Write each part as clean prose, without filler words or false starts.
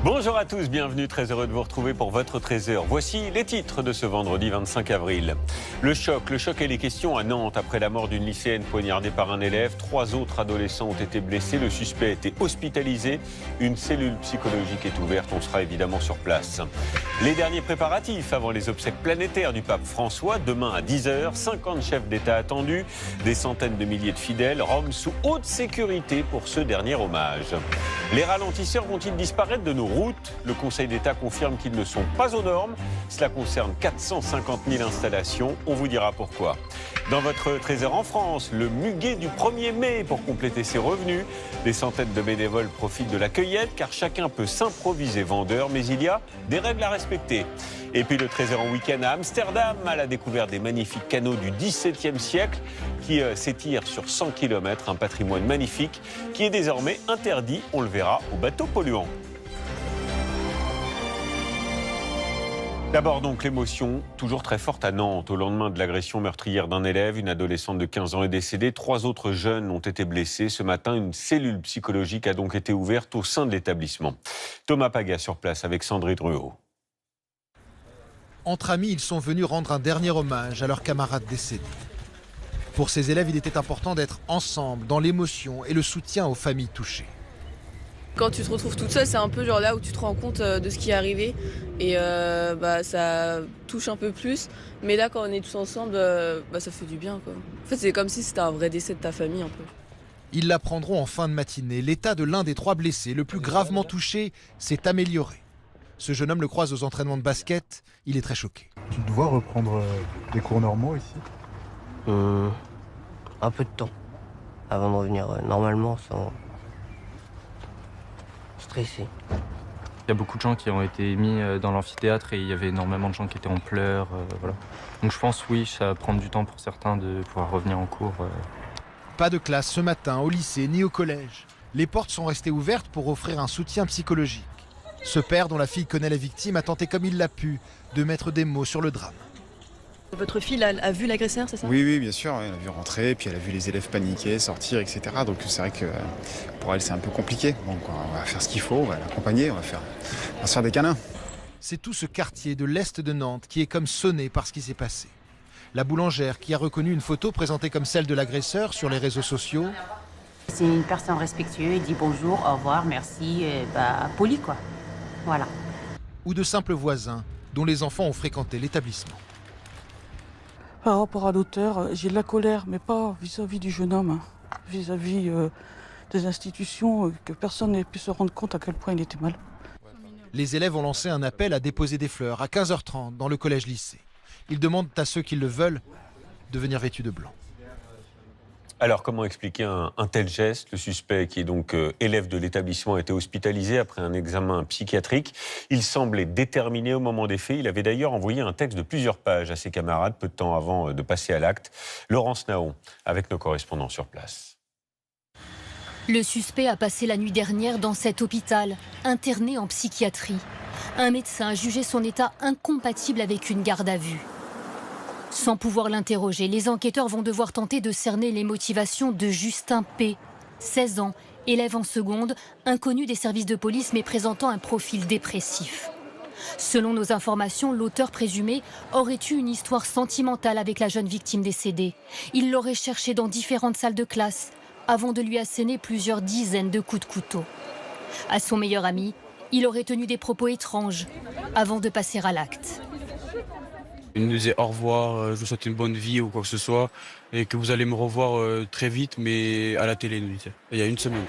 Bonjour à tous, bienvenue, très heureux de vous retrouver pour votre 13h. Voici les titres de ce vendredi 25 avril. Le choc et les questions à Nantes après la mort d'une lycéenne poignardée par un élève. 3 autres adolescents ont été blessés, le suspect a été hospitalisé. Une cellule psychologique est ouverte, on sera évidemment sur place. Les derniers préparatifs avant les obsèques planétaires du pape François, demain à 10h. 50 chefs d'État attendus, des centaines de milliers de fidèles. Rome sous haute sécurité pour ce dernier hommage. Les ralentisseurs vont-ils disparaître de nos routes? Le Conseil d'État confirme qu'ils ne sont pas aux normes. Cela concerne 450 000 installations. On vous dira pourquoi. Dans votre trésor en France, le muguet du 1er mai pour compléter ses revenus. Des centaines de bénévoles profitent de la cueillette car chacun peut s'improviser vendeur, mais il y a des règles à respecter. Et puis le trésor en week-end à Amsterdam, à la découverte des magnifiques canaux du XVIIe siècle qui s'étirent sur 100 km, un patrimoine magnifique qui est désormais interdit, on le verra, aux bateaux polluants. D'abord donc l'émotion, toujours très forte à Nantes. Au lendemain de l'agression meurtrière d'un élève, une adolescente de 15 ans est décédée. 3 autres jeunes ont été blessés. Ce matin, une cellule psychologique a donc été ouverte au sein de l'établissement. Thomas Paga sur place avec Sandrine Druot. Entre amis, ils sont venus rendre un dernier hommage à leurs camarades décédés. Pour ces élèves, il était important d'être ensemble, dans l'émotion et le soutien aux familles touchées. Quand tu te retrouves toute seule, c'est un peu genre là où tu te rends compte de ce qui est arrivé et ça touche un peu plus. Mais là, quand on est tous ensemble, ça fait du bien, quoi. En fait, c'est comme si c'était un vrai décès de ta famille un peu. Ils l'apprendront en fin de matinée. L'état de l'un des 3 blessés, le plus gravement touché, s'est amélioré. Ce jeune homme le croise aux entraînements de basket. Il est très choqué. Tu te vois reprendre des cours normaux ici ? Un peu de temps avant de revenir normalement sans stresser. Il y a beaucoup de gens qui ont été mis dans l'amphithéâtre et il y avait énormément de gens qui étaient en pleurs. Voilà. Donc je pense oui, ça va prendre du temps pour certains de pouvoir revenir en cours. Pas de classe ce matin au lycée ni au collège. Les portes sont restées ouvertes pour offrir un soutien psychologique. Ce père, dont la fille connaît la victime, a tenté comme il l'a pu de mettre des mots sur le drame. Votre fille a vu l'agresseur, c'est ça? Oui, bien sûr. Elle a vu rentrer, puis elle a vu les élèves paniquer, sortir, etc. Donc c'est vrai que pour elle, c'est un peu compliqué. Donc on va faire ce qu'il faut, on va l'accompagner, on va se faire des câlins. C'est tout ce quartier de l'est de Nantes qui est comme sonné par ce qui s'est passé. La boulangère qui a reconnu une photo présentée comme celle de l'agresseur sur les réseaux sociaux. C'est une personne respectueuse, il dit bonjour, au revoir, merci, poli quoi. Voilà. Ou de simples voisins dont les enfants ont fréquenté l'établissement. Par rapport à l'auteur, j'ai de la colère, mais pas vis-à-vis du jeune homme, vis-à-vis des institutions, que personne n'ait pu se rendre compte à quel point il était mal. Les élèves ont lancé un appel à déposer des fleurs à 15h30 dans le collège-lycée. Ils demandent à ceux qui le veulent de venir vêtus de blanc. Alors, comment expliquer un tel geste? Le suspect, qui est donc élève de l'établissement, a été hospitalisé après un examen psychiatrique. Il semblait déterminé au moment des faits. Il avait d'ailleurs envoyé un texte de plusieurs pages à ses camarades peu de temps avant de passer à l'acte. Laurence Naon, avec nos correspondants sur place. Le suspect a passé la nuit dernière dans cet hôpital, interné en psychiatrie. Un médecin a jugé son état incompatible avec une garde à vue. Sans pouvoir l'interroger, les enquêteurs vont devoir tenter de cerner les motivations de Justin P., 16 ans, élève en seconde, inconnu des services de police mais présentant un profil dépressif. Selon nos informations, l'auteur présumé aurait eu une histoire sentimentale avec la jeune victime décédée. Il l'aurait cherchée dans différentes salles de classe avant de lui asséner plusieurs dizaines de coups de couteau. À son meilleur ami, il aurait tenu des propos étranges avant de passer à l'acte. Il nous disait au revoir, je vous souhaite une bonne vie ou quoi que ce soit, et que vous allez me revoir très vite, mais à la télé, nous disait. Il y a une semaine.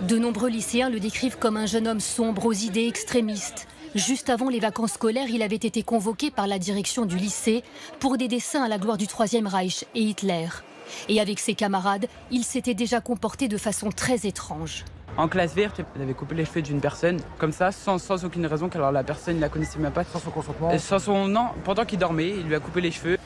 De nombreux lycéens le décrivent comme un jeune homme sombre aux idées extrémistes. Juste avant les vacances scolaires, il avait été convoqué par la direction du lycée pour des dessins à la gloire du Troisième Reich et Hitler. Et avec ses camarades, il s'était déjà comporté de façon très étrange. En classe verte, il avait coupé les cheveux d'une personne, comme ça, sans aucune raison, car la personne ne la connaissait même pas. Sans son consentement. Non, pendant qu'il dormait, il lui a coupé les cheveux.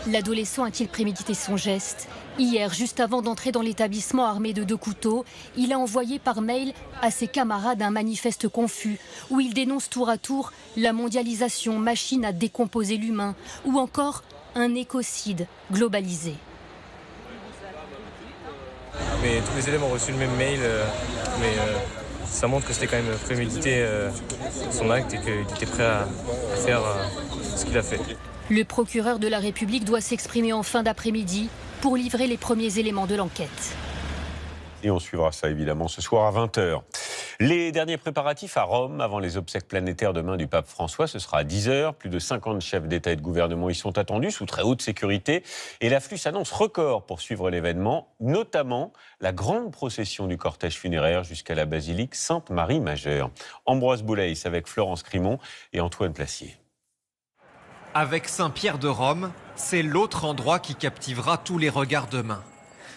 L'adolescent a-t-il prémédité son geste? Hier, juste avant d'entrer dans l'établissement armé de 2 couteaux, il a envoyé par mail à ses camarades un manifeste confus, où il dénonce tour à tour la mondialisation, machine à décomposer l'humain, ou encore un écocide globalisé. Mais tous les élèves ont reçu le même mail, mais Ça montre que c'était quand même prémédité son acte et qu'il était prêt à faire ce qu'il a fait. Le procureur de la République doit s'exprimer en fin d'après-midi pour livrer les premiers éléments de l'enquête. Et on suivra ça évidemment ce soir à 20h. Les derniers préparatifs à Rome avant les obsèques planétaires demain du pape François, ce sera à 10h. Plus de 50 chefs d'État et de gouvernement y sont attendus sous très haute sécurité. Et l'afflux s'annonce record pour suivre l'événement, notamment la grande procession du cortège funéraire jusqu'à la basilique Sainte-Marie-Majeure. Ambroise Boulay avec Florence Crimon et Antoine Placier. Avec Saint-Pierre de Rome, c'est l'autre endroit qui captivera tous les regards demain.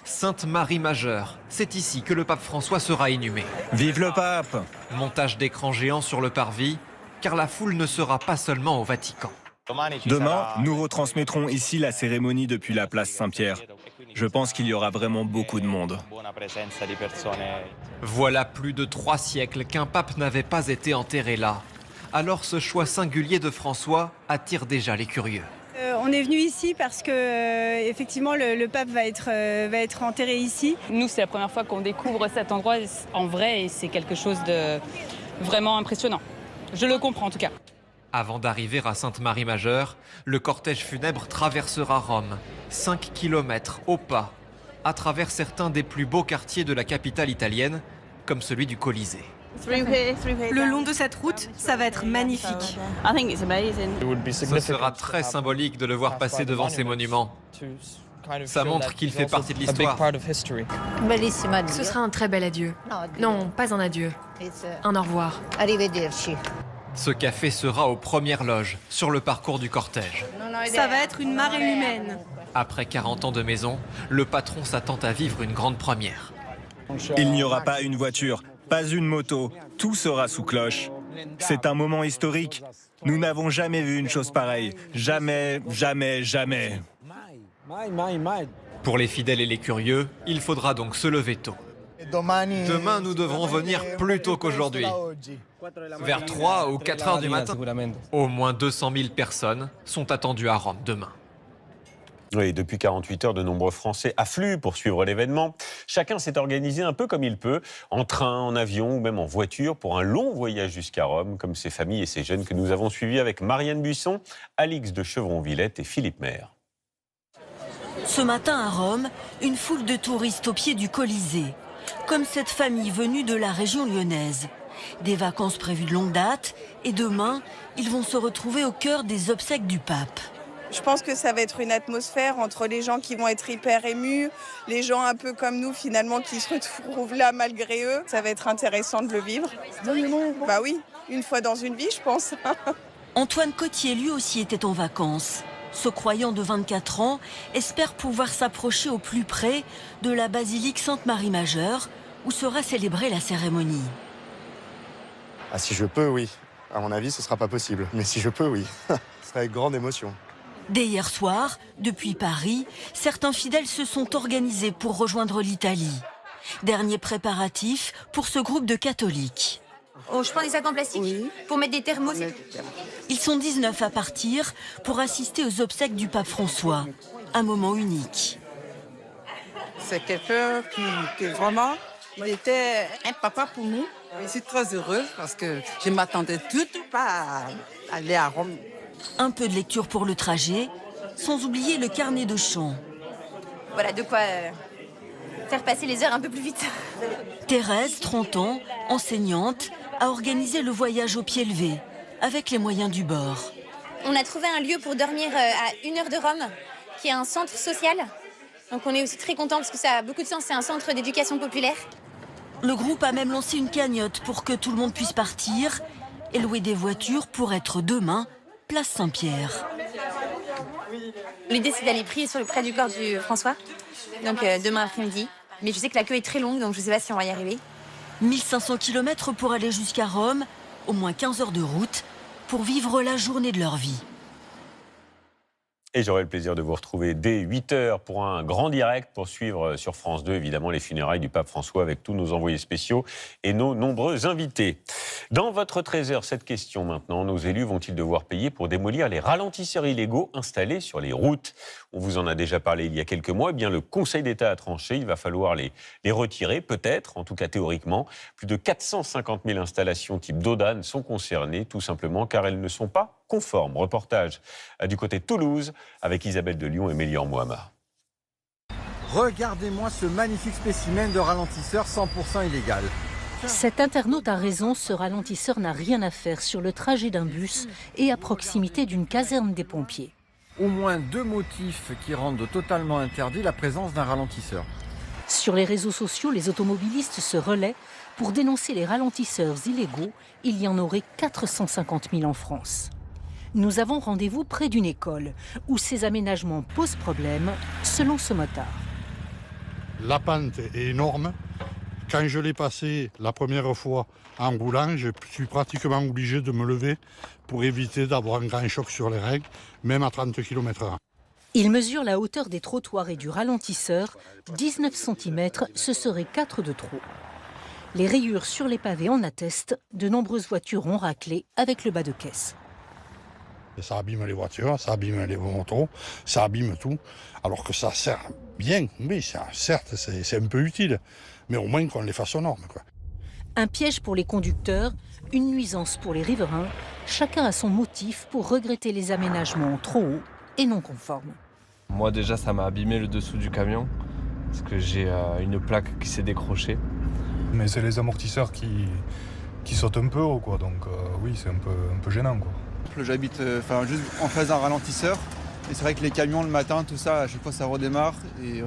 Sainte-Marie-Majeure, c'est ici que le pape François sera inhumé. Vive le pape! Montage d'écran géant sur le parvis, car la foule ne sera pas seulement au Vatican. Demain, nous retransmettrons ici la cérémonie depuis la place Saint-Pierre. Je pense qu'il y aura vraiment beaucoup de monde. Voilà plus de 3 siècles qu'un pape n'avait pas été enterré là. Alors ce choix singulier de François attire déjà les curieux. On est venu ici parce que effectivement le pape va être enterré ici. Nous, c'est la première fois qu'on découvre cet endroit en vrai et c'est quelque chose de vraiment impressionnant. Je le comprends en tout cas. Avant d'arriver à Sainte-Marie-Majeure, le cortège funèbre traversera Rome, 5 km au pas, à travers certains des plus beaux quartiers de la capitale italienne, comme celui du Colisée. Le long de cette route, ça va être magnifique. Ce sera très symbolique de le voir passer devant ces monuments. Ça montre qu'il fait partie de l'histoire. Ce sera un très bel adieu. Non, pas un adieu. Un au revoir. Ce café sera aux premières loges, sur le parcours du cortège. Ça va être une marée humaine. Après 40 ans de maison, le patron s'attend à vivre une grande première. Il n'y aura pas une voiture, pas une moto, tout sera sous cloche. C'est un moment historique. Nous n'avons jamais vu une chose pareille. Jamais, jamais, jamais. Pour les fidèles et les curieux, il faudra donc se lever tôt. Demain, nous devrons venir plus tôt qu'aujourd'hui. Vers 3 ou 4 heures du matin. Au moins 200 000 personnes sont attendues à Rome demain. Oui, depuis 48 heures, de nombreux Français affluent pour suivre l'événement. Chacun s'est organisé un peu comme il peut, en train, en avion ou même en voiture, pour un long voyage jusqu'à Rome, comme ces familles et ces jeunes que nous avons suivis avec Marianne Buisson, Alix de Chevron-Villette et Philippe Maire. Ce matin à Rome, une foule de touristes au pied du Colisée, comme cette famille venue de la région lyonnaise. Des vacances prévues de longue date et demain, ils vont se retrouver au cœur des obsèques du pape. Je pense que ça va être une atmosphère entre les gens qui vont être hyper émus, les gens un peu comme nous finalement qui se retrouvent là malgré eux. Ça va être intéressant de le vivre. Bah oui, une fois dans une vie, je pense. Antoine Cotier, lui aussi, était en vacances. Ce croyant de 24 ans espère pouvoir s'approcher au plus près de la basilique Sainte-Marie-Majeure où sera célébrée la cérémonie. Ah, si je peux, oui. À mon avis, ce ne sera pas possible. Mais si je peux, oui. Ce sera avec grande émotion. Dès hier soir, depuis Paris, certains fidèles se sont organisés pour rejoindre l'Italie. Dernier préparatif pour ce groupe de catholiques. Oh, je prends des sacs en plastique pour mettre des thermos. Ils sont 19 à partir pour assister aux obsèques du pape François. Un moment unique. C'est quelqu'un qui vraiment était un papa pour nous. Je suis très heureuse parce que je ne m'attendais du tout pas à aller à Rome. Un peu de lecture pour le trajet, sans oublier le carnet de chant. Voilà de quoi faire passer les heures un peu plus vite. Thérèse, 30 ans, enseignante, a organisé le voyage au pied levé, avec les moyens du bord. On a trouvé un lieu pour dormir à 1 heure de Rome, qui est un centre social. Donc on est aussi très contents parce que ça a beaucoup de sens, c'est un centre d'éducation populaire. Le groupe a même lancé une cagnotte pour que tout le monde puisse partir et louer des voitures pour être demain place Saint-Pierre. L'idée, c'est d'aller prier près du corps du François, donc demain après-midi. Mais je sais que la queue est très longue, donc je ne sais pas si on va y arriver. 1500 km pour aller jusqu'à Rome, au moins 15 heures de route, pour vivre la journée de leur vie. Et j'aurai le plaisir de vous retrouver dès 8h pour un grand direct pour suivre sur France 2, évidemment, les funérailles du pape François avec tous nos envoyés spéciaux et nos nombreux invités. Dans votre trésor, cette question maintenant, nos élus vont-ils devoir payer pour démolir les ralentisseurs illégaux installés sur les routes? On vous en a déjà parlé il y a quelques mois. Eh bien, le Conseil d'État a tranché. Il va falloir les retirer, peut-être, en tout cas théoriquement. Plus de 450 000 installations type Dodane sont concernées, tout simplement car elles ne sont pas conformes. Reportage du côté de Toulouse avec Isabelle de Lyon et Mélior Mohamed. Regardez-moi ce magnifique spécimen de ralentisseur 100% illégal. Cet internaute a raison, ce ralentisseur n'a rien à faire sur le trajet d'un bus et à proximité d'une caserne des pompiers. Au moins 2 motifs qui rendent totalement interdit la présence d'un ralentisseur. Sur les réseaux sociaux, les automobilistes se relaient pour dénoncer les ralentisseurs illégaux. Il y en aurait 450 000 en France. Nous avons rendez-vous près d'une école où ces aménagements posent problème, selon ce motard. La pente est énorme. Quand je l'ai passé la première fois en roulant, je suis pratiquement obligé de me lever pour éviter d'avoir un grand choc sur les règles, même à 30 km/h. Il mesure la hauteur des trottoirs et du ralentisseur. 19 cm, ce serait 4 de trop. Les rayures sur les pavés en attestent. De nombreuses voitures ont raclé avec le bas de caisse. Ça abîme les voitures, ça abîme les motos, ça abîme tout. Alors que ça sert bien, oui, certes, c'est un peu utile, mais au moins qu'on les fasse aux normes, quoi. Un piège pour les conducteurs, une nuisance pour les riverains. Chacun a son motif pour regretter les aménagements trop hauts et non conformes. Moi déjà, ça m'a abîmé le dessous du camion, parce que j'ai une plaque qui s'est décrochée. Mais c'est les amortisseurs qui sautent un peu haut, quoi. Donc oui, c'est un peu gênant, quoi. J'habite juste en face d'un ralentisseur et c'est vrai que les camions le matin, tout ça, à chaque fois ça redémarre et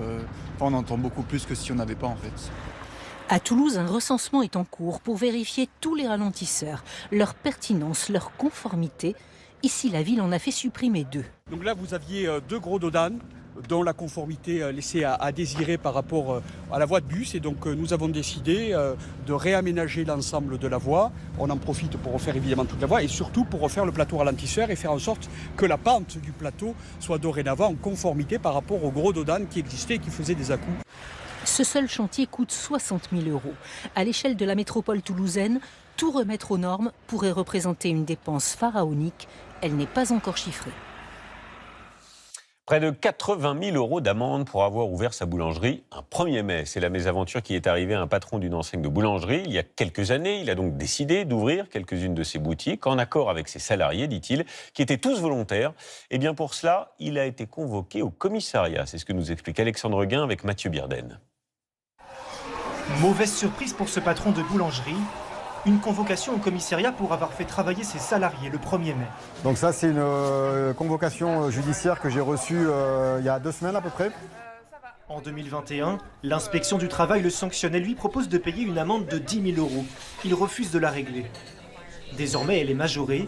on entend beaucoup plus que si on n'avait pas en fait. À Toulouse, un recensement est en cours pour vérifier tous les ralentisseurs, leur pertinence, leur conformité. Ici, la ville en a fait supprimer 2. Donc là, vous aviez 2 gros Dodane dont la conformité laissait à désirer par rapport à la voie de bus. Et donc nous avons décidé de réaménager l'ensemble de la voie. On en profite pour refaire évidemment toute la voie et surtout pour refaire le plateau ralentisseur et faire en sorte que la pente du plateau soit dorénavant en conformité par rapport aux gros Dodane qui existaient et qui faisaient des à-coups. Ce seul chantier coûte 60 000 €. À l'échelle de la métropole toulousaine, tout remettre aux normes pourrait représenter une dépense pharaonique. Elle n'est pas encore chiffrée. Près de 80 000 € d'amende pour avoir ouvert sa boulangerie un 1er mai. C'est la mésaventure qui est arrivée à un patron d'une enseigne de boulangerie il y a quelques années. Il a donc décidé d'ouvrir quelques-unes de ses boutiques en accord avec ses salariés, dit-il, qui étaient tous volontaires. Et bien pour cela, il a été convoqué au commissariat. C'est ce que nous explique Alexandre Guin avec Mathieu Birden. Mauvaise surprise pour ce patron de boulangerie. Une convocation au commissariat pour avoir fait travailler ses salariés le 1er mai. Donc ça, c'est une convocation judiciaire que j'ai reçue il y a 2 semaines à peu près. En 2021, l'inspection du travail le sanctionne et lui propose de payer une amende de 10 000 €. Il refuse de la régler. Désormais, elle est majorée.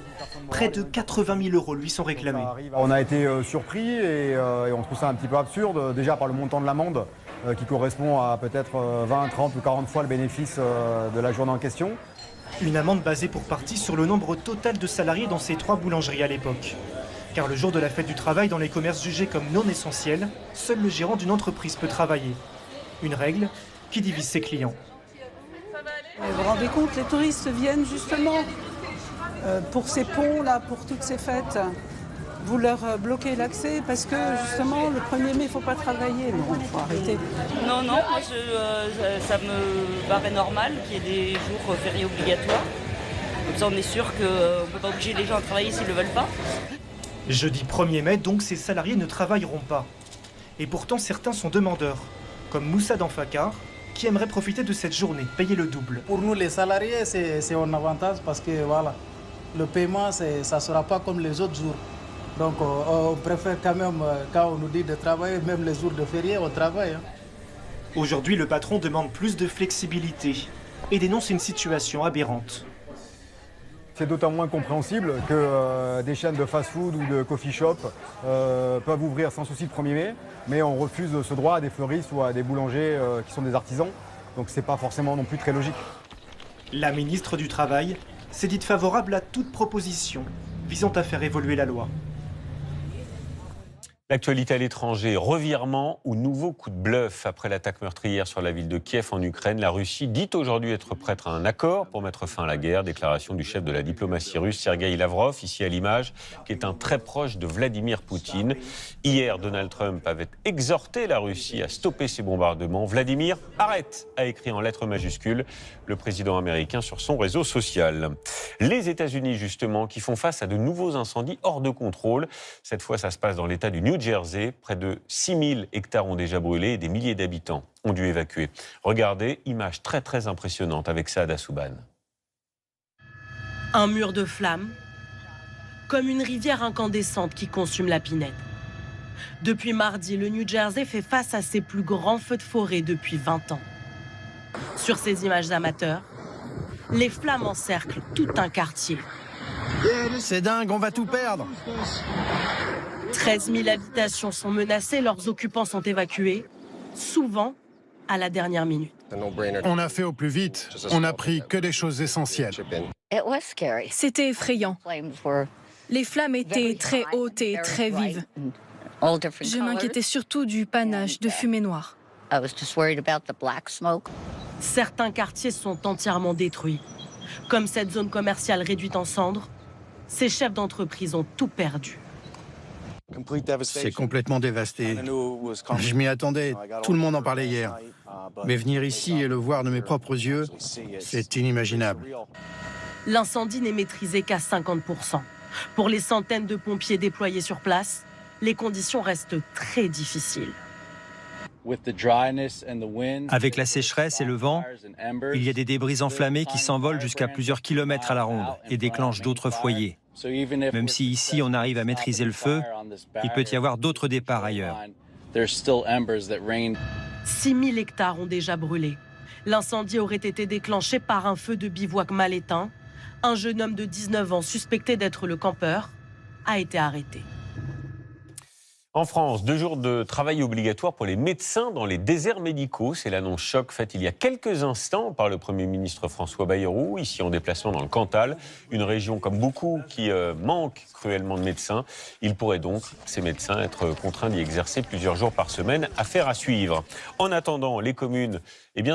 Près de 80 000 € lui sont réclamés. On a été surpris et on trouve ça un petit peu absurde, déjà par le montant de l'amende qui correspond à peut-être 20, 30 ou 40 fois le bénéfice de la journée en question. Une amende basée pour partie sur le nombre total de salariés dans ces 3 boulangeries à l'époque. Car le jour de la fête du travail, dans les commerces jugés comme non essentiels, seul le gérant d'une entreprise peut travailler. Une règle qui divise ses clients. Vous vous rendez compte, les touristes viennent justement pour ces ponts-là, pour toutes ces fêtes. Vous leur bloquez l'accès parce que justement le 1er mai il ne faut pas travailler. Non, il faut arrêter. Non, moi ça me paraît normal qu'il y ait des jours fériés obligatoires. Comme ça on est sûr qu'on ne peut pas obliger les gens à travailler s'ils ne le veulent pas. Jeudi 1er mai, donc ces salariés ne travailleront pas. Et pourtant certains sont demandeurs, comme Moussa Danfakar, qui aimerait profiter de cette journée, payer le double. Pour nous les salariés, c'est un avantage parce que voilà, le paiement ça ne sera pas comme les autres jours. Donc on préfère quand même, quand on nous dit de travailler, même les jours de férié, on travaille. Aujourd'hui, le patron demande plus de flexibilité et dénonce une situation aberrante. C'est d'autant moins compréhensible que des chaînes de fast-food ou de coffee shop peuvent ouvrir sans souci le 1er mai, mais on refuse ce droit à des fleuristes ou à des boulangers qui sont des artisans. Donc c'est pas forcément non plus très logique. La ministre du Travail s'est dite favorable à toute proposition visant à faire évoluer la loi. L'actualité à l'étranger, revirement ou nouveau coup de bluff après l'attaque meurtrière sur la ville de Kiev en Ukraine. La Russie dit aujourd'hui être prête à un accord pour mettre fin à la guerre. Déclaration du chef de la diplomatie russe, Sergueï Lavrov, ici à l'image, qui est un très proche de Vladimir Poutine. Hier, Donald Trump avait exhorté la Russie à stopper ses bombardements. Vladimir, arrête, a écrit en lettres majuscules le président américain sur son réseau social. Les États-Unis, justement, qui font face à de nouveaux incendies hors de contrôle. Cette fois, ça se passe dans l'État du New Jersey. Près de 6000 hectares ont déjà brûlé et des milliers d'habitants ont dû évacuer. Regardez, image très très impressionnante avec Saada Souban. Un mur de flammes, comme une rivière incandescente qui consume la Pinède. Depuis mardi, le New Jersey fait face à ses plus grands feux de forêt depuis 20 ans. Sur ces images amateurs, les flammes encerclent tout un quartier. C'est dingue, on va tout perdre. 13 000 habitations sont menacées, leurs occupants sont évacués, souvent à la dernière minute. On a fait au plus vite, on n'a pris que des choses essentielles. C'était effrayant. Les flammes étaient très hautes et très vives. Je m'inquiétais surtout du panache de fumée noire. Certains quartiers sont entièrement détruits. Comme cette zone commerciale réduite en cendres, ces chefs d'entreprise ont tout perdu. C'est complètement dévasté. Je m'y attendais, tout le monde en parlait hier. Mais venir ici et le voir de mes propres yeux, c'est inimaginable. L'incendie n'est maîtrisé qu'à 50%. Pour les centaines de pompiers déployés sur place, les conditions restent très difficiles. Avec la sécheresse et le vent, il y a des débris enflammés qui s'envolent jusqu'à plusieurs kilomètres à la ronde et déclenchent d'autres foyers. Même si ici on arrive à maîtriser le feu, il peut y avoir d'autres départs ailleurs. 6 000 hectares ont déjà brûlé. L'incendie aurait été déclenché par un feu de bivouac mal éteint. Un jeune homme de 19 ans suspecté d'être le campeur a été arrêté. En France, 2 jours de travail obligatoire pour les médecins dans les déserts médicaux. C'est l'annonce choc faite il y a quelques instants par le Premier ministre François Bayrou, ici en déplacement dans le Cantal, une région comme beaucoup qui manque cruellement de médecins. Il pourrait donc, ces médecins, être contraints d'y exercer plusieurs jours par semaine. Affaire à suivre. En attendant, les communes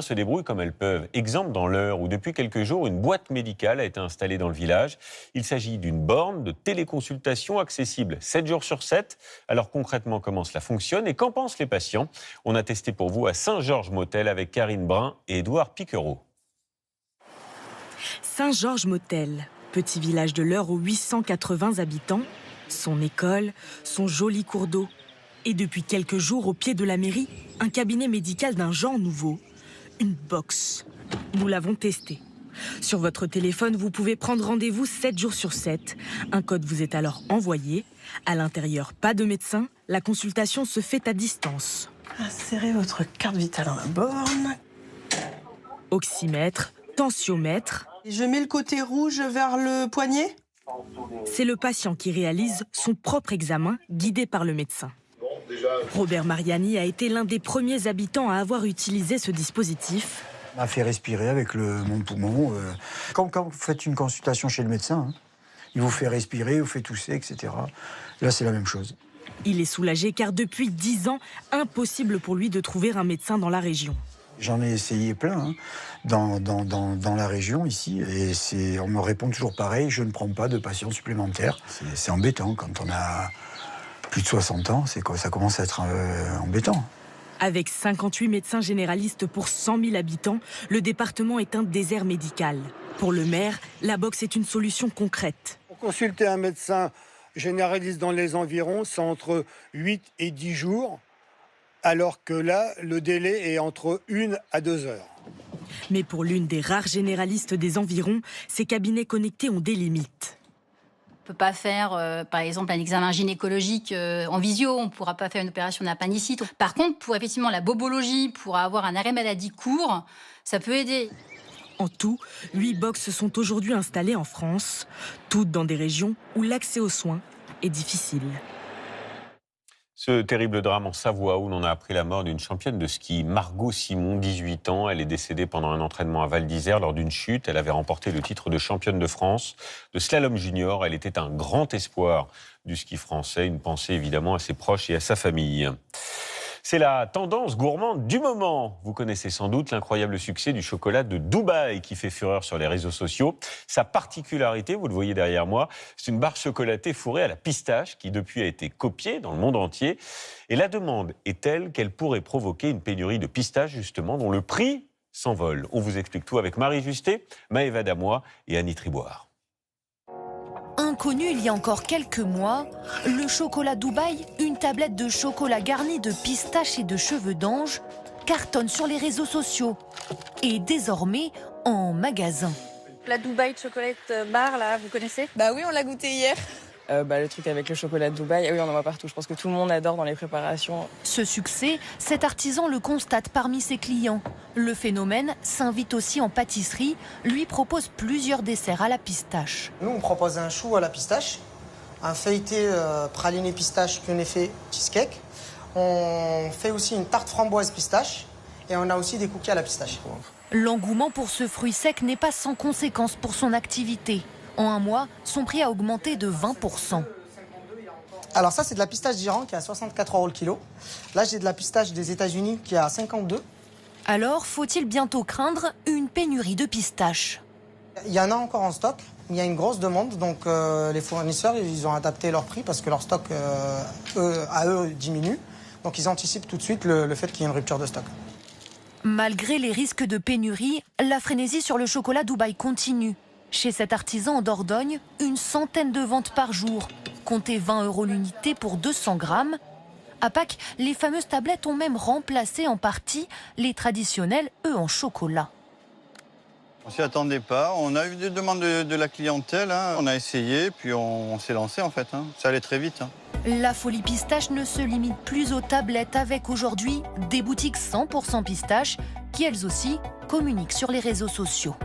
se débrouillent comme elles peuvent. Exemple dans l'Eure où depuis quelques jours, une boîte médicale a été installée dans le village. Il s'agit d'une borne de téléconsultation accessible 7 jours sur 7. Alors concrètement, comment cela fonctionne et qu'en pensent les patients? On a testé pour vous à Saint-Georges-Motel avec Karine Brun et Édouard Piquereau. Saint-Georges-Motel, petit village de l'Eure aux 880 habitants, son école, son joli cours d'eau. Et depuis quelques jours, au pied de la mairie, un cabinet médical d'un genre nouveau, une box. Nous l'avons testé. Sur votre téléphone, vous pouvez prendre rendez-vous 7 jours sur 7. Un code vous est alors envoyé. À l'intérieur, pas de médecin. La consultation se fait à distance. Insérez votre carte vitale dans la borne. Oxymètre, tensiomètre. Je mets le côté rouge vers le poignet. C'est le patient qui réalise son propre examen, guidé par le médecin. Robert Mariani a été l'un des premiers habitants à avoir utilisé ce dispositif. On m'a fait respirer avec mon poumon. Quand vous faites une consultation chez le médecin, il vous fait respirer, il vous fait tousser, etc. Là, c'est la même chose. Il est soulagé car depuis 10 ans, impossible pour lui de trouver un médecin dans la région. J'en ai essayé plein dans la région ici et on me répond toujours pareil, je ne prends pas de patients supplémentaires. C'est embêtant quand on a plus de 60 ans, ça commence à être embêtant. Avec 58 médecins généralistes pour 100 000 habitants, le département est un désert médical. Pour le maire, la box est une solution concrète. Pour consulter un médecin généraliste dans les environs, c'est entre 8 et 10 jours, alors que là, le délai est entre 1 à 2 heures. Mais pour l'une des rares généralistes des environs, ces cabinets connectés ont des limites. On ne peut pas faire, par exemple, un examen gynécologique en visio. On ne pourra pas faire une opération d'appendicite. Par contre, pour effectivement la bobologie, pour avoir un arrêt maladie court, ça peut aider. En tout, 8 boxes sont aujourd'hui installées en France, toutes dans des régions où l'accès aux soins est difficile. Ce terrible drame en Savoie où l'on a appris la mort d'une championne de ski, Margot Simon, 18 ans. Elle est décédée pendant un entraînement à Val d'Isère lors d'une chute. Elle avait remporté le titre de championne de France de slalom junior. Elle était un grand espoir du ski français. Une pensée évidemment à ses proches et à sa famille. C'est la tendance gourmande du moment. Vous connaissez sans doute l'incroyable succès du chocolat de Dubaï qui fait fureur sur les réseaux sociaux. Sa particularité, vous le voyez derrière moi, c'est une barre chocolatée fourrée à la pistache qui depuis a été copiée dans le monde entier. Et la demande est telle qu'elle pourrait provoquer une pénurie de pistaches justement dont le prix s'envole. On vous explique tout avec Marie Justet, Maëva Damois et Annie Triboire. Inconnu il y a encore quelques mois, le chocolat Dubaï, une tablette de chocolat garnie de pistaches et de cheveux d'ange, cartonne sur les réseaux sociaux et désormais en magasin. La Dubaï Chocolate Bar, là, vous connaissez? Bah oui, on l'a goûté hier. Le truc avec le chocolat de Dubaï, oui, on en voit partout. Je pense que tout le monde adore dans les préparations. Ce succès, cet artisan le constate parmi ses clients. Le phénomène s'invite aussi en pâtisserie, lui propose plusieurs desserts à la pistache. Nous, on propose un chou à la pistache, un feuilleté praliné pistache effet cheesecake. On fait aussi une tarte framboise pistache et on a aussi des cookies à la pistache. L'engouement pour ce fruit sec n'est pas sans conséquence pour son activité. En un mois, son prix a augmenté de 20%. Alors ça, c'est de la pistache d'Iran qui est à 64 € le kilo. Là, j'ai de la pistache des États-Unis qui est à 52. Alors, faut-il bientôt craindre une pénurie de pistaches? Il y en a encore en stock. Il y a une grosse demande, donc les fournisseurs, ils ont adapté leur prix parce que leur stock, à eux, diminue. Donc ils anticipent tout de suite le fait qu'il y ait une rupture de stock. Malgré les risques de pénurie, la frénésie sur le chocolat Dubaï continue. Chez cet artisan en Dordogne, une centaine de ventes par jour. Comptez 20 € l'unité pour 200 grammes. À Pâques, les fameuses tablettes ont même remplacé en partie les traditionnels œufs en chocolat. On s'y attendait pas. On a eu des demandes de la clientèle. On a essayé, puis on s'est lancé en fait. Ça allait très vite. La folie pistache ne se limite plus aux tablettes avec aujourd'hui des boutiques 100% pistache qui elles aussi communiquent sur les réseaux sociaux.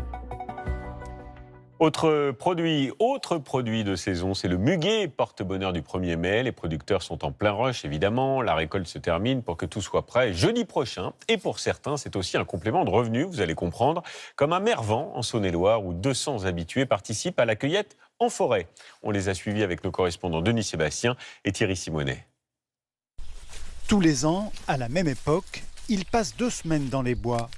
Autre produit de saison, c'est le muguet, porte-bonheur du 1er mai. Les producteurs sont en plein rush, évidemment. La récolte se termine pour que tout soit prêt jeudi prochain. Et pour certains, c'est aussi un complément de revenus, vous allez comprendre, comme à Mervan, en Saône-et-Loire, où 200 habitués participent à la cueillette en forêt. On les a suivis avec nos correspondants Denis Sébastien et Thierry Simonet. Tous les ans, à la même époque, ils passent 2 semaines dans les bois.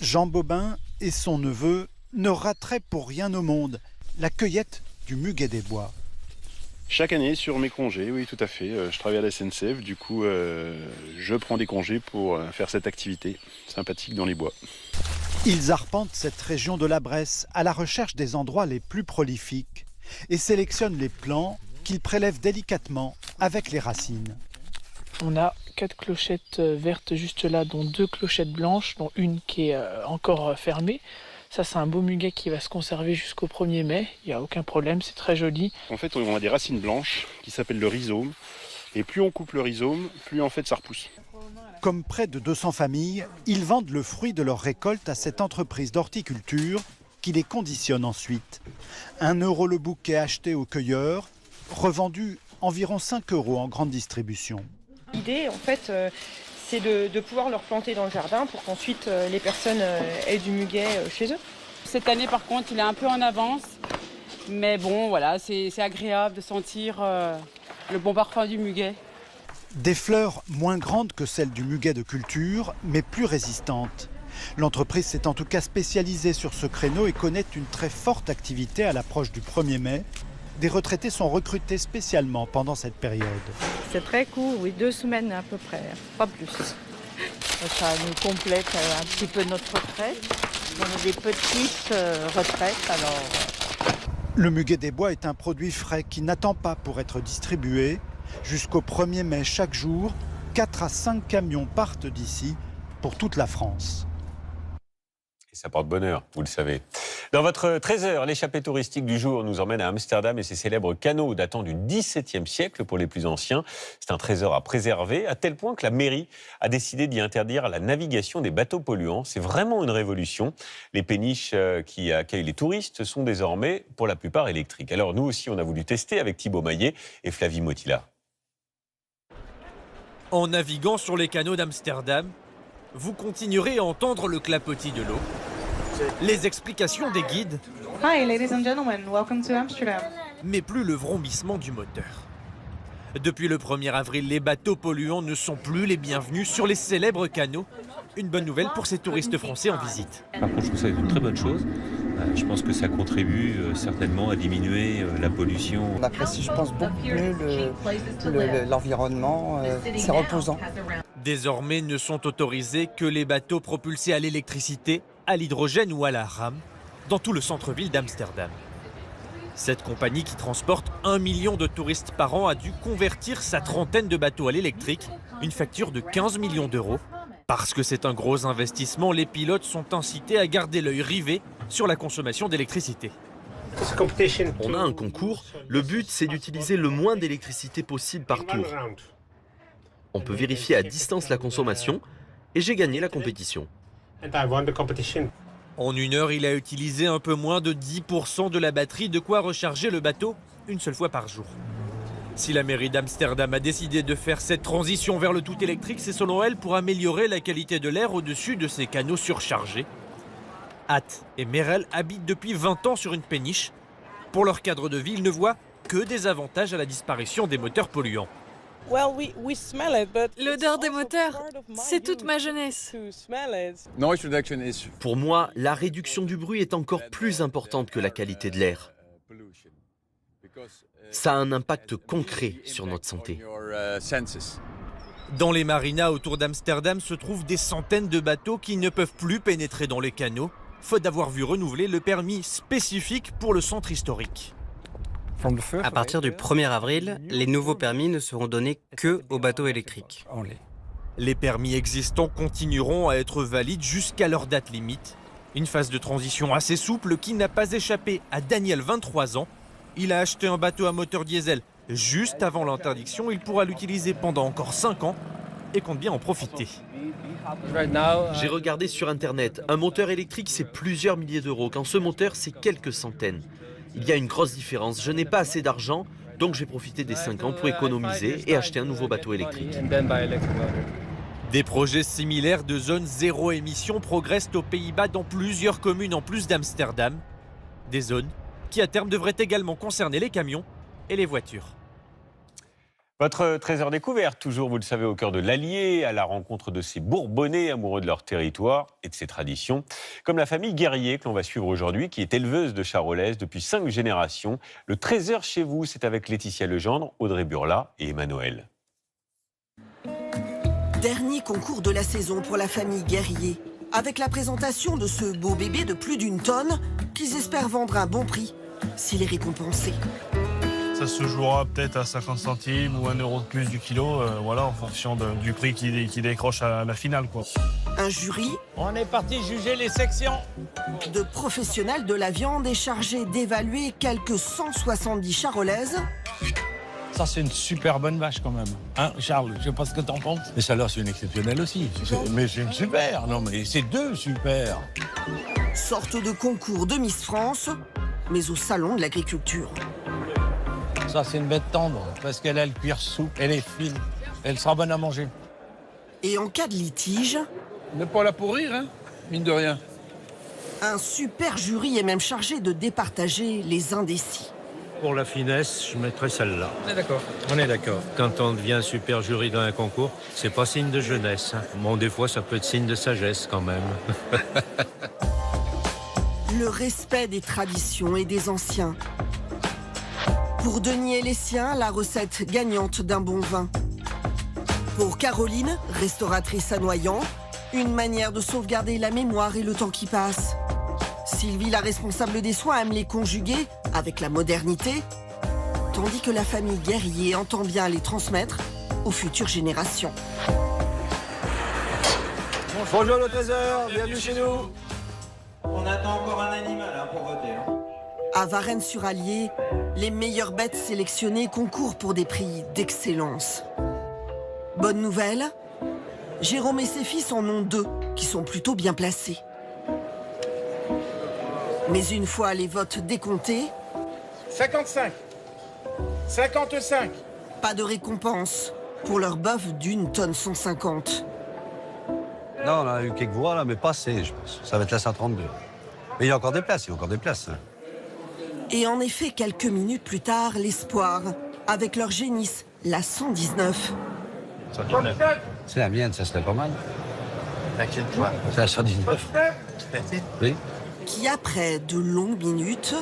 Jean Bobin et son neveu ne raterait pour rien au monde la cueillette du muguet des bois. Chaque année sur mes congés, oui tout à fait. Je travaille à la SNCF, du coup je prends des congés pour faire cette activité sympathique dans les bois. Ils arpentent cette région de la Bresse à la recherche des endroits les plus prolifiques et sélectionnent les plants qu'ils prélèvent délicatement avec les racines. On a 4 clochettes vertes juste là, dont 2 clochettes blanches, dont une qui est encore fermée. Ça, c'est un beau muguet qui va se conserver jusqu'au 1er mai. Il n'y a aucun problème, c'est très joli. En fait, on a des racines blanches qui s'appellent le rhizome. Et plus on coupe le rhizome, plus en fait ça repousse. Comme près de 200 familles, ils vendent le fruit de leur récolte à cette entreprise d'horticulture qui les conditionne ensuite. 1 € le bouquet acheté aux cueilleurs, revendu environ 5 € en grande distribution. L'idée, en fait, c'est de pouvoir leur planter dans le jardin pour qu'ensuite les personnes aient du muguet chez eux. Cette année, par contre, il est un peu en avance. Mais bon, voilà, c'est agréable de sentir le bon parfum du muguet. Des fleurs moins grandes que celles du muguet de culture, mais plus résistantes. L'entreprise s'est en tout cas spécialisée sur ce créneau et connaît une très forte activité à l'approche du 1er mai. Des retraités sont recrutés spécialement pendant cette période. C'est très court, oui, 2 semaines à peu près, pas plus. Ça nous complète un petit peu notre retraite. On a des petites retraites, alors... Le muguet des bois est un produit frais qui n'attend pas pour être distribué. Jusqu'au 1er mai, chaque jour, 4 à 5 camions partent d'ici pour toute la France. Et ça porte bonheur, vous le savez. Dans votre trésor, l'échappée touristique du jour nous emmène à Amsterdam et ses célèbres canaux datant du XVIIe siècle pour les plus anciens. C'est un trésor à préserver, à tel point que la mairie a décidé d'y interdire la navigation des bateaux polluants. C'est vraiment une révolution. Les péniches qui accueillent les touristes sont désormais, pour la plupart, électriques. Alors nous aussi, on a voulu tester avec Thibaut Maillet et Flavie Motila. En naviguant sur les canaux d'Amsterdam, vous continuerez à entendre le clapotis de l'eau, les explications des guides, Hi, ladies and gentlemen, welcome to Amsterdam. Mais plus le vrombissement du moteur. Depuis le 1er avril, les bateaux polluants ne sont plus les bienvenus sur les célèbres canaux. Une bonne nouvelle pour ces touristes français en visite. Par contre, je trouve que c'est une très bonne chose. Je pense que ça contribue certainement à diminuer la pollution. On apprécie, je pense, beaucoup mieux l'environnement. C'est reposant. Désormais, ne sont autorisés que les bateaux propulsés à l'électricité, à l'hydrogène ou à la rame, dans tout le centre-ville d'Amsterdam. Cette compagnie qui transporte 1 million de touristes par an a dû convertir sa trentaine de bateaux à l'électrique, une facture de 15 millions d'euros. Parce que c'est un gros investissement, les pilotes sont incités à garder l'œil rivé sur la consommation d'électricité. On a un concours, le but c'est d'utiliser le moins d'électricité possible par tour. On peut vérifier à distance la consommation et j'ai gagné la compétition. En 1 heure, il a utilisé un peu moins de 10% de la batterie, de quoi recharger le bateau une seule fois par jour. Si la mairie d'Amsterdam a décidé de faire cette transition vers le tout électrique, c'est selon elle pour améliorer la qualité de l'air au-dessus de ces canaux surchargés. Hat et Merel habitent depuis 20 ans sur une péniche. Pour leur cadre de vie, ils ne voient que des avantages à la disparition des moteurs polluants. L'odeur des moteurs, c'est toute ma jeunesse. Pour moi, la réduction du bruit est encore plus importante que la qualité de l'air. Ça a un impact concret sur notre santé. Dans les marinas autour d'Amsterdam se trouvent des centaines de bateaux qui ne peuvent plus pénétrer dans les canaux, faute d'avoir vu renouveler le permis spécifique pour le centre historique. À partir du 1er avril, les nouveaux permis ne seront donnés que aux bateaux électriques. Les permis existants continueront à être valides jusqu'à leur date limite. Une phase de transition assez souple qui n'a pas échappé à Daniel, 23 ans. Il a acheté un bateau à moteur diesel juste avant l'interdiction. Il pourra l'utiliser pendant encore 5 ans et compte bien en profiter. J'ai regardé sur Internet. Un moteur électrique, c'est plusieurs milliers d'euros, quand ce moteur, c'est quelques centaines. Il y a une grosse différence. Je n'ai pas assez d'argent, donc j'ai profité des 5 ans pour économiser et acheter un nouveau bateau électrique. Des projets similaires de zones zéro émission progressent aux Pays-Bas dans plusieurs communes en plus d'Amsterdam. Des zones qui à terme devraient également concerner les camions et les voitures. Votre trésor découverte, toujours, vous le savez, au cœur de l'Allier, à la rencontre de ces Bourbonnais amoureux de leur territoire et de ses traditions, comme la famille Guerrier que l'on va suivre aujourd'hui, qui est éleveuse de charolaises depuis 5 générations. Le trésor chez vous, c'est avec Laetitia Legendre, Audrey Burla et Emmanuel. Dernier concours de la saison pour la famille Guerrier, avec la présentation de ce beau bébé de plus d'1 tonne qu'ils espèrent vendre à un bon prix s'il est récompensé. Ça se jouera peut-être à 50 centimes ou 1 euro de plus du kilo, voilà, en fonction du prix qui décroche à la finale, quoi. Un jury. On est parti juger les sections. De professionnels de la viande est chargé d'évaluer quelques 170 charolaises. Ça, c'est une super bonne vache quand même. Hein, Charles, je sais pas ce que t'en penses. Et celle-là, c'est une exceptionnelle aussi. Mais c'est une super. Non, mais c'est 2 super. Sorte de concours de Miss France, mais au salon de l'agriculture. Ça, c'est une bête tendre, parce qu'elle a le cuir souple, elle est fine, elle sera bonne à manger. Et en cas de litige... Ne pas la pourrir, hein, mine de rien. Un super jury est même chargé de départager les indécis. Pour la finesse, je mettrais celle-là. On est d'accord. On est d'accord. Quand on devient super jury dans un concours, c'est pas signe de jeunesse. Bon, des fois, ça peut être signe de sagesse quand même. Le respect des traditions et des anciens. Pour Denis et les siens, la recette gagnante d'un bon vin. Pour Caroline, restauratrice à Noyant, une manière de sauvegarder la mémoire et le temps qui passe. Sylvie, la responsable des soins, aime les conjuguer avec la modernité, tandis que la famille Guerrier entend bien les transmettre aux futures générations. Bonjour le trésor, bienvenue chez nous. On attend encore un animal pour voter. À Varennes-sur-Allier, les meilleures bêtes sélectionnées concourent pour des prix d'excellence. Bonne nouvelle, Jérôme et ses fils en ont 2 qui sont plutôt bien placés. Mais une fois les votes décomptés... 55. 55. Pas de récompense, pour leur bœuf d'1 tonne 150. Non, on a eu quelques voix là, mais pas assez, je pense. Ça va être la 132. Mais il y a encore des places, Et en effet, quelques minutes plus tard, l'espoir, avec leur génisse, la 119. 119. C'est la mienne, ça serait pas mal. Laquelle toi? C'est la 119. Oui. Qui, après de longues minutes,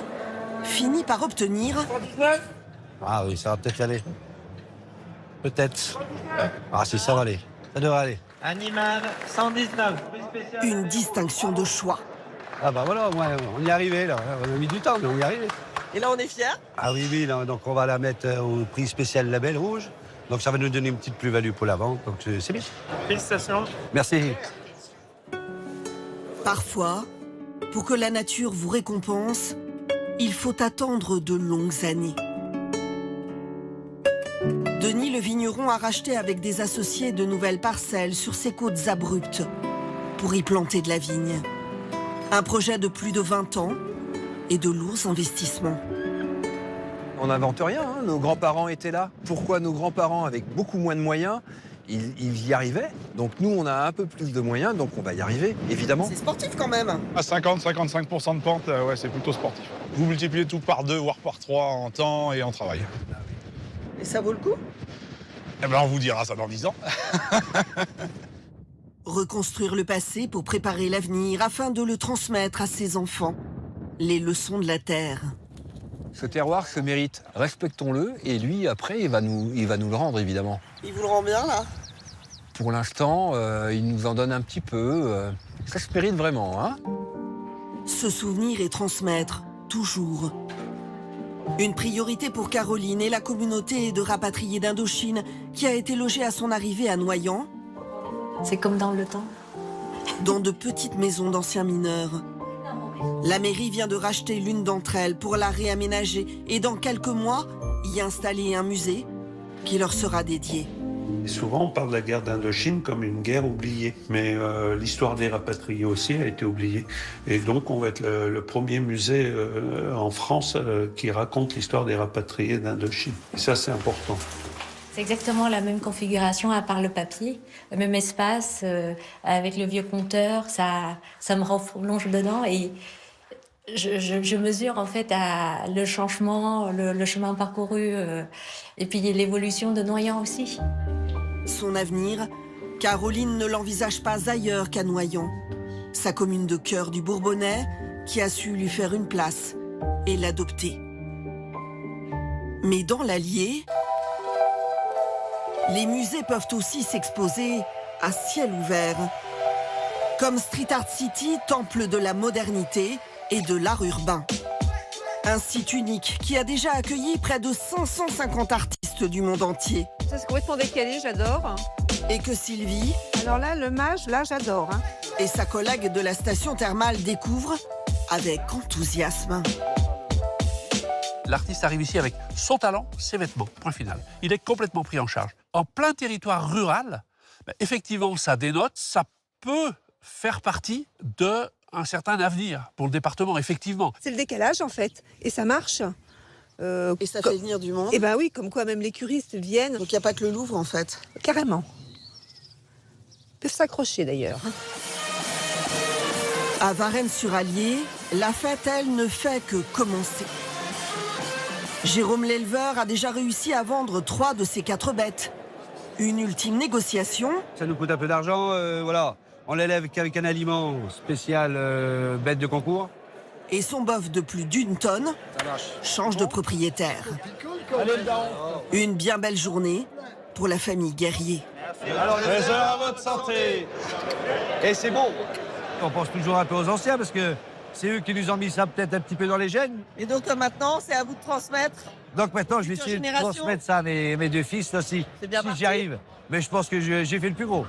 finit par obtenir... 119. Ah oui, ça va peut-être y aller. Peut-être. Ah si, ça va aller. Ça devrait aller. Animal 119. Une distinction de choix. Ah bah voilà, on y est arrivé là. On a mis du temps, mais on y est arrivé. Et là, on est fiers? Ah oui, là, donc on va la mettre au prix spécial Label Rouge. Donc ça va nous donner une petite plus-value pour la vente, donc c'est bien. Félicitations. Merci. Parfois, pour que la nature vous récompense, il faut attendre de longues années. Denis le vigneron a racheté avec des associés de nouvelles parcelles sur ses côtes abruptes pour y planter de la vigne. Un projet de plus de 20 ans et de lourds investissements. On n'invente rien, hein. Nos grands-parents étaient là. Pourquoi nos grands-parents, avec beaucoup moins de moyens, ils y arrivaient? Donc nous, on a un peu plus de moyens, donc on va y arriver, évidemment. C'est sportif quand même. À 50-55% de pente, ouais, c'est plutôt sportif. Vous multipliez tout par 2, voire par 3 en temps et en travail. Et ça vaut le coup? Eh ben, on vous dira ça dans 10 ans. Reconstruire le passé pour préparer l'avenir afin de le transmettre à ses enfants. Les leçons de la terre. Ce terroir se mérite, respectons-le, et lui, après, il va nous le rendre, évidemment. Il vous le rend bien, là? Pour l'instant, il nous en donne un petit peu. Ça se mérite vraiment, hein? Se souvenir et transmettre, toujours. Une priorité pour Caroline et la communauté de rapatriés d'Indochine qui a été logée à son arrivée à Noyant. C'est comme dans le temps. Dans de petites maisons d'anciens mineurs. La mairie vient de racheter l'une d'entre elles pour la réaménager et dans quelques mois, y installer un musée qui leur sera dédié. Et souvent, on parle de la guerre d'Indochine comme une guerre oubliée, mais l'histoire des rapatriés aussi a été oubliée. Et donc, on va être le premier musée en France qui raconte l'histoire des rapatriés d'Indochine. Et ça, c'est important. C'est exactement la même configuration à part le papier, le même espace, avec le vieux compteur, ça me replonge dedans et je mesure en fait le changement, le chemin parcouru et puis l'évolution de Noyant aussi. Son avenir, Caroline ne l'envisage pas ailleurs qu'à Noyant, sa commune de cœur du Bourbonnais qui a su lui faire une place et l'adopter. Mais dans l'Allier, les musées peuvent aussi s'exposer à ciel ouvert. Comme Street Art City, temple de la modernité et de l'art urbain. Un site unique qui a déjà accueilli près de 550 artistes du monde entier. Ça, c'est complètement décalé, j'adore. Et que Sylvie... Alors là, le mage, là, j'adore. Hein. Et sa collègue de la station thermale découvrent avec enthousiasme. L'artiste arrive ici avec son talent, ses vêtements, point final. Il est complètement pris en charge. En plein territoire rural, effectivement, ça dénote, ça peut faire partie d'un certain avenir pour le département, effectivement. C'est le décalage, en fait, et ça marche. Et ça fait venir du monde. Eh bien oui, comme quoi même les curistes viennent. Donc il n'y a pas que le Louvre, en fait. Carrément. Ils peuvent s'accrocher, d'ailleurs. À Varennes-sur-Allier, la fête, elle, ne fait que commencer. Jérôme l'éleveur a déjà réussi à vendre 3 de ses 4 bêtes. Une ultime négociation. Ça nous coûte un peu d'argent, voilà. On l'élève qu'avec un aliment spécial bête de concours. Et son bœuf de plus d'1 tonne change de propriétaire. Une bien belle journée pour la famille Guerrier. Alors, à votre santé. Et c'est bon. On pense toujours un peu aux anciens parce que c'est eux qui nous ont mis ça peut-être un petit peu dans les gènes. Et donc maintenant, c'est à vous de transmettre. Donc maintenant, je vais essayer de transmettre ça à mes 2 fils aussi, si j'y arrive. Mais je pense que j'ai fait le plus gros.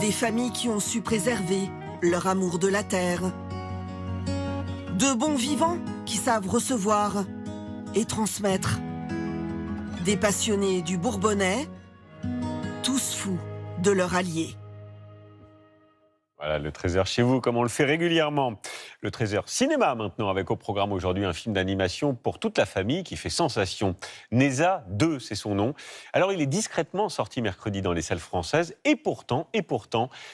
Des familles qui ont su préserver leur amour de la terre. De bons vivants qui savent recevoir et transmettre. Des passionnés du Bourbonnais, tous fous de leur allié. Voilà, le Trésor chez vous, comme on le fait régulièrement. Le Trésor cinéma maintenant, avec au programme aujourd'hui un film d'animation pour toute la famille qui fait sensation. Neza 2, c'est son nom. Alors, il est discrètement sorti mercredi dans les salles françaises et pourtant,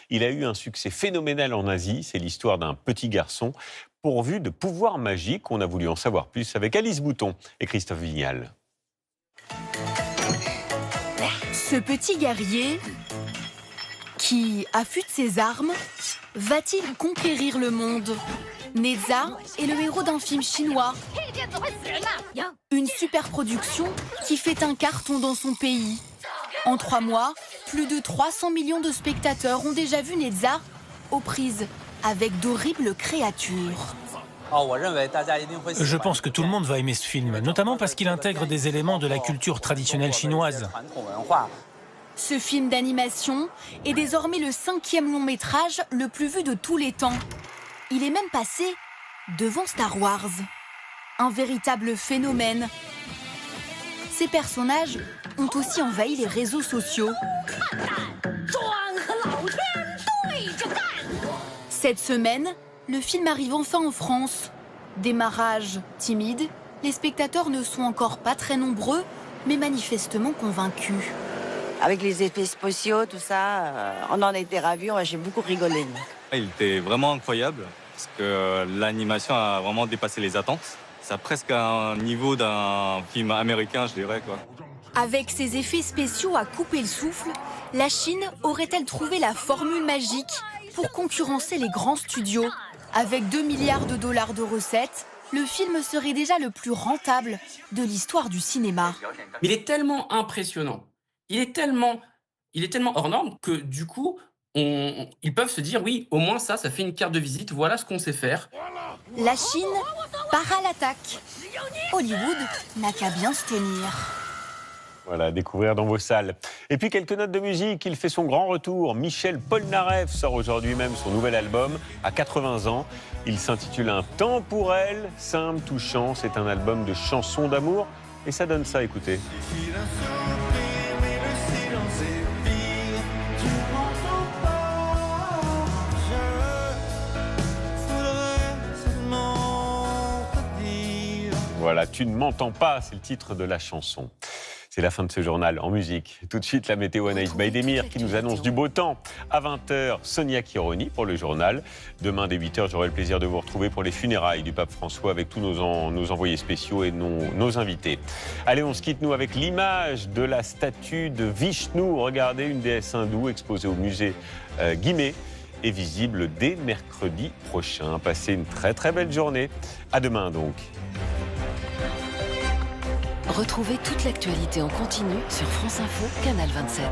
il a eu un succès phénoménal en Asie. C'est l'histoire d'un petit garçon pourvu de pouvoirs magiques. On a voulu en savoir plus avec Alice Bouton et Christophe Vignal. Ce petit guerrier qui affûte ses armes, va-t-il conquérir le monde? Neza est le héros d'un film chinois. Une super production qui fait un carton dans son pays. En 3 mois, plus de 300 millions de spectateurs ont déjà vu Neza aux prises avec d'horribles créatures. Je pense que tout le monde va aimer ce film, notamment parce qu'il intègre des éléments de la culture traditionnelle chinoise. Ce film d'animation est désormais le 5e long métrage le plus vu de tous les temps. Il est même passé devant Star Wars. Un véritable phénomène. Ces personnages ont aussi envahi les réseaux sociaux. Cette semaine, le film arrive enfin en France. Démarrage timide, les spectateurs ne sont encore pas très nombreux, mais manifestement convaincus. Avec les effets spéciaux, tout ça, on en était ravis, j'ai beaucoup rigolé. Il était vraiment incroyable, parce que l'animation a vraiment dépassé les attentes. C'est presque un niveau d'un film américain, je dirais, quoi. Avec ses effets spéciaux à couper le souffle, la Chine aurait-elle trouvé la formule magique pour concurrencer les grands studios? Avec 2 milliards de dollars de recettes, le film serait déjà le plus rentable de l'histoire du cinéma. Il est tellement impressionnant. Il est tellement hors norme que du coup, ils peuvent se dire oui, au moins ça fait une carte de visite, voilà ce qu'on sait faire. La Chine part à l'attaque. Hollywood n'a qu'à bien se tenir. Voilà, à découvrir dans vos salles. Et puis quelques notes de musique, il fait son grand retour. Michel Polnareff sort aujourd'hui même son nouvel album, à 80 ans. Il s'intitule Un temps pour elle, simple, touchant. C'est un album de chansons d'amour. Et ça donne ça, écoutez. Voilà, tu ne m'entends pas, c'est le titre de la chanson. C'est la fin de ce journal en musique. Tout de suite, la météo Anaïs Baïdemir qui nous annonce du beau temps. À 20h, Sonia Kironi pour le journal. Demain, dès 8h, j'aurai le plaisir de vous retrouver pour les funérailles du pape François avec tous nos envoyés spéciaux et nos invités. Allez, on se quitte, nous, avec l'image de la statue de Vishnu. Regardez, une déesse hindoue exposée au musée Guimet est visible dès mercredi prochain. Passez une très très belle journée. À demain, donc. Retrouvez toute l'actualité en continu sur France Info, Canal 27.